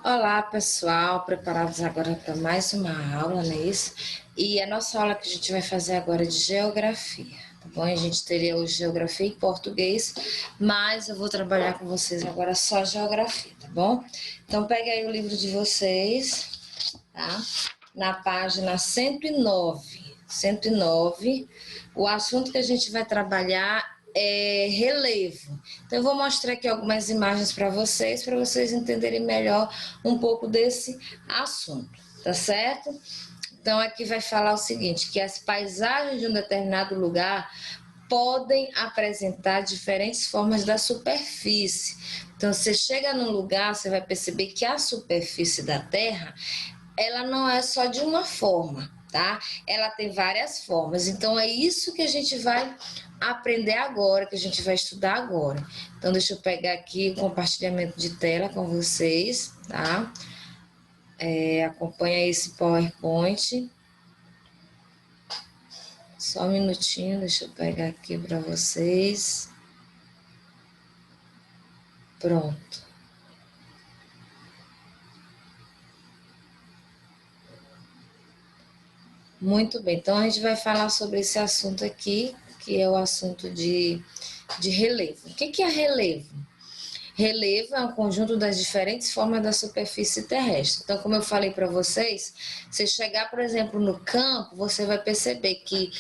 Olá, pessoal, preparados agora para mais uma aula, não é isso? E a nossa aula que a gente vai fazer agora é de geografia, tá bom? A gente teria hoje geografia e português, mas eu vou trabalhar com vocês agora só geografia, tá bom? Então, pegue aí o livro de vocês, tá? Na página 109, o assunto que a gente vai trabalhar é relevo. Então, eu vou mostrar aqui algumas imagens para vocês entenderem melhor um pouco desse assunto, tá certo? Então, aqui vai falar o seguinte, que as paisagens de um determinado lugar podem apresentar diferentes formas da superfície. Então, você chega num lugar, você vai perceber que a superfície da Terra, ela não é só de uma forma, tá? Ela tem várias formas. Então, é isso que a gente vai aprender agora, que a gente vai estudar agora. Então, deixa eu pegar aqui o compartilhamento de tela com vocês, tá? Acompanha esse PowerPoint. Só um minutinho, deixa eu pegar aqui para vocês. Pronto. Muito bem, então a gente vai falar sobre esse assunto aqui, que é o assunto de relevo. O que é relevo? Relevo é um conjunto das diferentes formas da superfície terrestre. Então, como eu falei para vocês, se chegar, por exemplo, no campo, você vai perceber que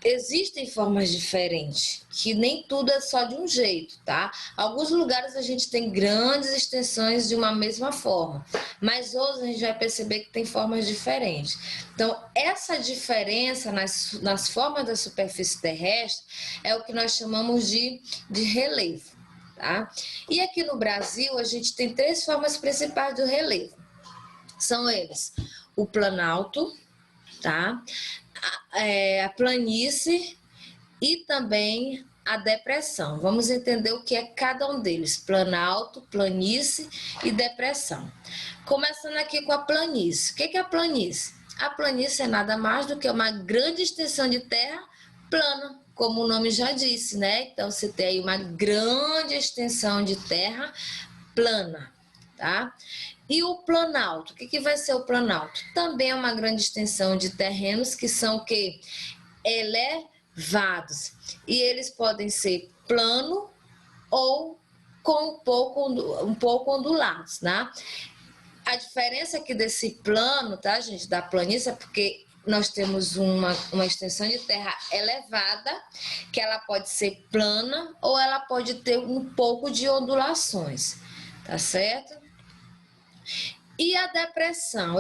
existem formas diferentes, que nem tudo é só de um jeito, tá? Alguns lugares a gente tem grandes extensões de uma mesma forma, mas outros a gente vai perceber que tem formas diferentes. Então, essa diferença nas formas da superfície terrestre é o que nós chamamos de relevo, tá? E aqui no Brasil a gente tem três formas principais do relevo. São eles: o planalto, tá? A planície e também a depressão. Vamos entender o que é cada um deles: planalto, planície e depressão. Começando aqui com a planície. O que é a planície? A planície é nada mais do que uma grande extensão de terra plana, como o nome já disse, né? Então, você tem aí uma grande extensão de terra plana, tá? E o planalto, o que vai ser o planalto? Também é uma grande extensão de terrenos que são o quê? Elevados. E eles podem ser plano ou com um pouco ondulados, né? A diferença aqui desse plano, tá, gente, da planície, é porque nós temos uma extensão de terra elevada, que ela pode ser plana ou ela pode ter um pouco de ondulações, tá certo? E a depressão,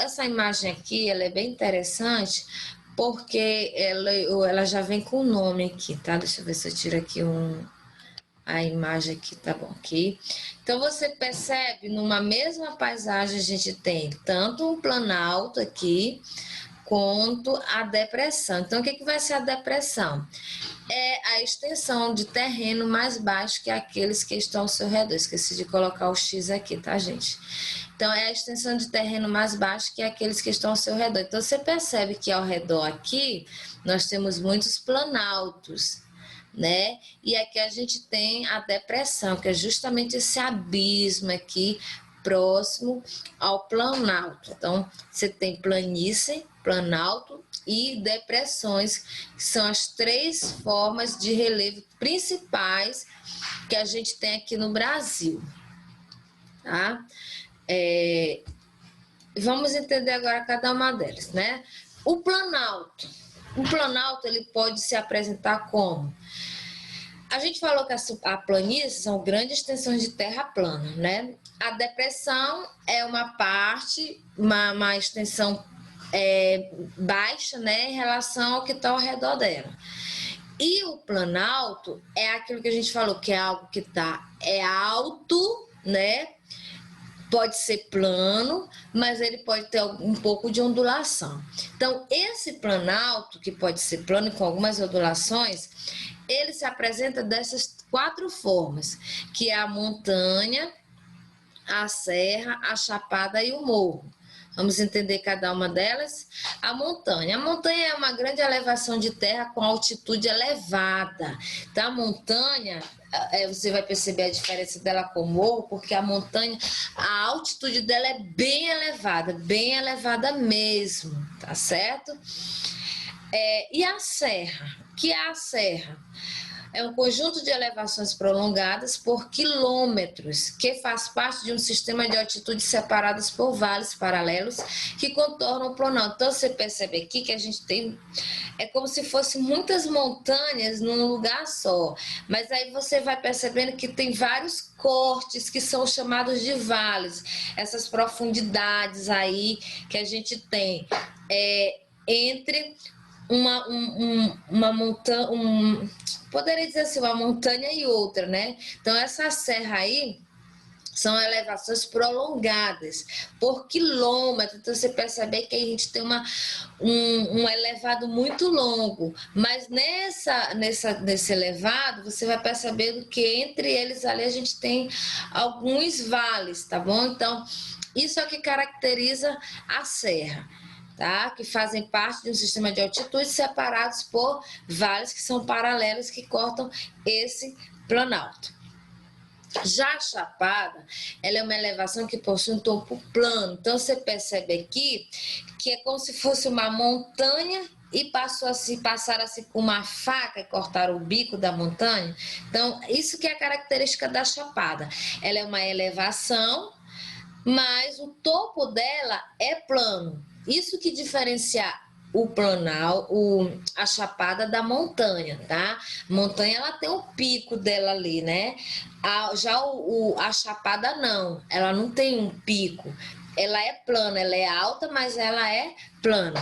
essa imagem aqui, ela é bem interessante, porque ela já vem com o nome aqui, tá? Deixa eu ver se eu tiro aqui a imagem aqui, tá bom, aqui. Então, você percebe, numa mesma paisagem, a gente tem tanto um planalto aqui, quanto a depressão. Então, o que vai ser a depressão? É a extensão de terreno mais baixo que aqueles que estão ao seu redor. Esqueci de colocar o X aqui, tá, gente? Então, é a extensão de terreno mais baixo que aqueles que estão ao seu redor. Então, você percebe que ao redor aqui, nós temos muitos planaltos, né? E aqui a gente tem a depressão, que é justamente esse abismo aqui, próximo ao planalto. Então, você tem planície, planalto e depressões, que são as três formas de relevo principais que a gente tem aqui no Brasil, tá? Vamos entender agora cada uma delas, né? O planalto ele pode se apresentar como: a gente falou que a planície são grandes extensões de terra plana, né? A depressão é uma parte, uma extensão baixa, né, em relação ao que está ao redor dela. E o planalto é aquilo que a gente falou, que é algo que é alto, né? Pode ser plano, mas ele pode ter um pouco de ondulação. Então, esse planalto, que pode ser plano com algumas ondulações, ele se apresenta dessas quatro formas, que é a montanha, a serra, a chapada e o morro. Vamos entender cada uma delas. A montanha. A montanha é uma grande elevação de terra com altitude elevada. Então, a montanha, você vai perceber a diferença dela com o morro, porque a montanha, a altitude dela é bem elevada mesmo, tá certo? E a serra? O que é a serra? É um conjunto de elevações prolongadas por quilômetros, que faz parte de um sistema de altitudes separadas por vales paralelos que contornam o planalto. Então, você percebe aqui que a gente tem... É como se fossem muitas montanhas num lugar só. Mas aí você vai percebendo que tem vários cortes que são chamados de vales. Essas profundidades aí que a gente tem entre uma montanha, poderia dizer assim, uma montanha e outra, né? Então, essa serra aí são elevações prolongadas por quilômetro. Então, você percebe que a gente tem um elevado muito longo, mas nesse elevado, você vai percebendo que entre eles ali a gente tem alguns vales, tá bom? Então, isso é o que caracteriza a serra. Tá? Que fazem parte de um sistema de altitudes separados por vales que são paralelos que cortam esse planalto. Já a Chapada, ela é uma elevação que possui um topo plano. Então, você percebe aqui que é como se fosse uma montanha e passaram assim com uma faca e cortaram o bico da montanha. Então, isso que é a característica da Chapada. Ela é uma elevação, mas o topo dela é plano. Isso que diferencia a Chapada da montanha, tá? A montanha, ela tem o pico dela ali, né? A Chapada não, ela não tem um pico. Ela é plana, ela é alta, mas ela é plana.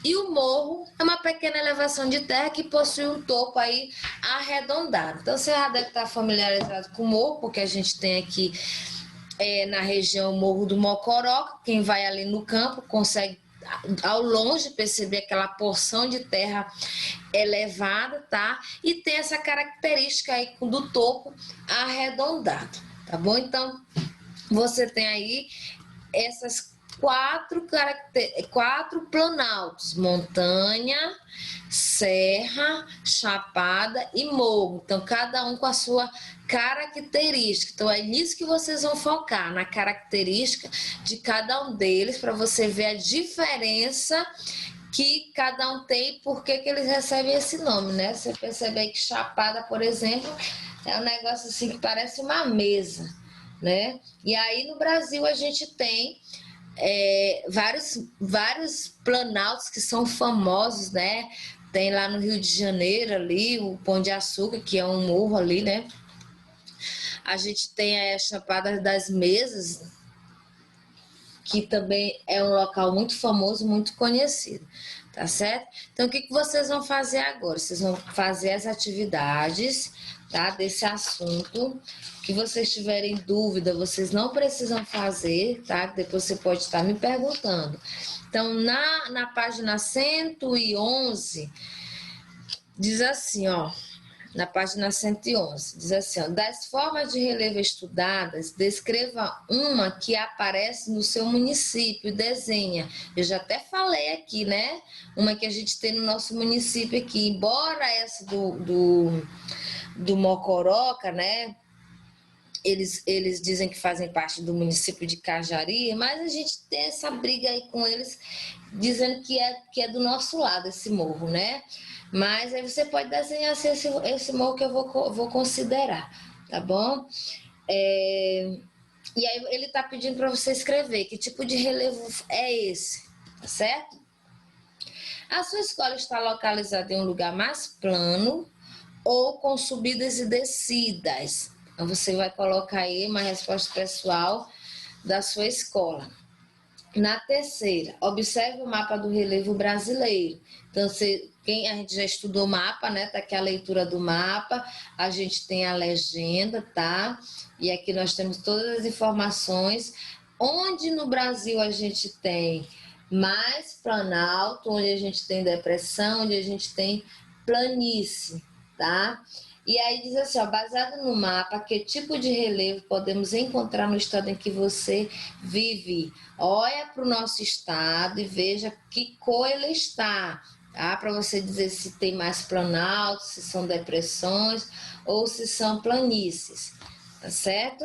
E o morro é uma pequena elevação de terra que possui um topo aí arredondado. Então, você já deve estar familiarizado com o morro, porque a gente tem aqui na região Morro do Mocoroca. Quem vai ali no campo consegue ao longe perceber aquela porção de terra elevada, tá? E tem essa característica aí do topo arredondado, tá bom? Então, você tem aí essas quatro planaltos: montanha, serra, chapada e morro. Então, cada um com a sua característica. Então, é nisso que vocês vão focar, na característica de cada um deles, para você ver a diferença que cada um tem e por que eles recebem esse nome, né? Você percebe aí que Chapada, por exemplo, é um negócio assim que parece uma mesa, né? E aí no Brasil a gente tem vários planaltos que são famosos, né? Tem lá no Rio de Janeiro ali o Pão de Açúcar, que é um morro ali, né? A gente tem a Chapada das Mesas, que também é um local muito famoso, muito conhecido, tá certo? Então, o que vocês vão fazer agora? Vocês vão fazer as atividades, tá, desse assunto. Que vocês tiverem dúvida, vocês não precisam fazer, tá? Depois você pode estar me perguntando. Então, na página 111, diz assim, ó, na página 111, diz assim, ó: das formas de relevo estudadas, descreva uma que aparece no seu município, desenha. Eu já até falei aqui, né? Uma que a gente tem no nosso município aqui, embora essa do Mocoroca, né? Eles dizem que fazem parte do município de Cajari, mas a gente tem essa briga aí com eles, dizendo que é do nosso lado esse morro, né? Mas aí você pode desenhar assim, esse morro que eu vou considerar, tá bom? E aí ele está pedindo para você escrever que tipo de relevo é esse, tá certo? A sua escola está localizada em um lugar mais plano ou com subidas e descidas? Então, você vai colocar aí uma resposta pessoal da sua escola. Na terceira, observe o mapa do relevo brasileiro. Então, a gente já estudou o mapa, né? Tá aqui a leitura do mapa, a gente tem a legenda, tá? E aqui nós temos todas as informações. Onde no Brasil a gente tem mais planalto, onde a gente tem depressão, onde a gente tem planície, tá? E aí diz assim, ó, baseado no mapa, que tipo de relevo podemos encontrar no estado em que você vive? Olha para o nosso estado e veja que cor ele está, tá? Para você dizer se tem mais planalto, se são depressões ou se são planícies, tá certo?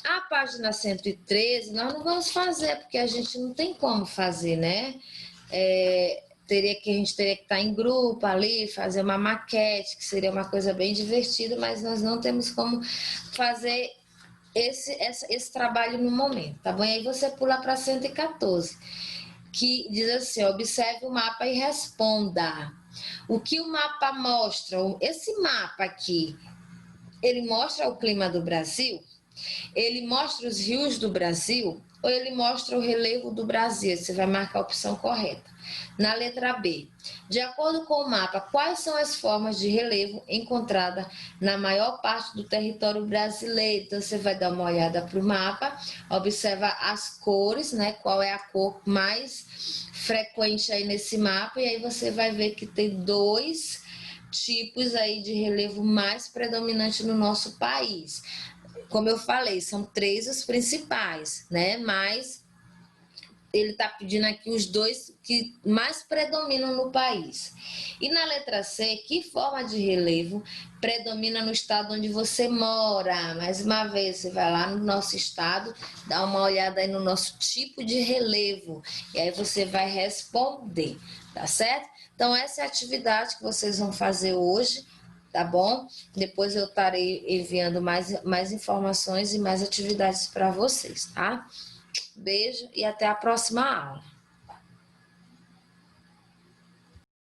A página 113 nós não vamos fazer, porque a gente não tem como fazer, né? A gente teria que estar em grupo ali, fazer uma maquete, que seria uma coisa bem divertida, mas nós não temos como fazer esse trabalho no momento, tá bom? E aí você pula para 114, que diz assim, observe o mapa e responda. O que o mapa mostra? Esse mapa aqui, ele mostra o clima do Brasil? Ele mostra os rios do Brasil ou ele mostra o relevo do Brasil? Você vai marcar a opção correta. Na letra B, de acordo com o mapa, quais são as formas de relevo encontradas na maior parte do território brasileiro? Então, você vai dar uma olhada para o mapa, observa as cores, né? Qual é a cor mais frequente aí nesse mapa, e aí você vai ver que tem dois tipos aí de relevo mais predominante no nosso país. Como eu falei, são três os principais, né? Mas ele está pedindo aqui os dois que mais predominam no país. E na letra C, que forma de relevo predomina no estado onde você mora? Mais uma vez, você vai lá no nosso estado, dá uma olhada aí no nosso tipo de relevo, e aí você vai responder, tá certo? Então, essa é a atividade que vocês vão fazer hoje, tá bom? Depois eu estarei enviando mais informações e mais atividades para vocês, tá? Beijo e até a próxima aula.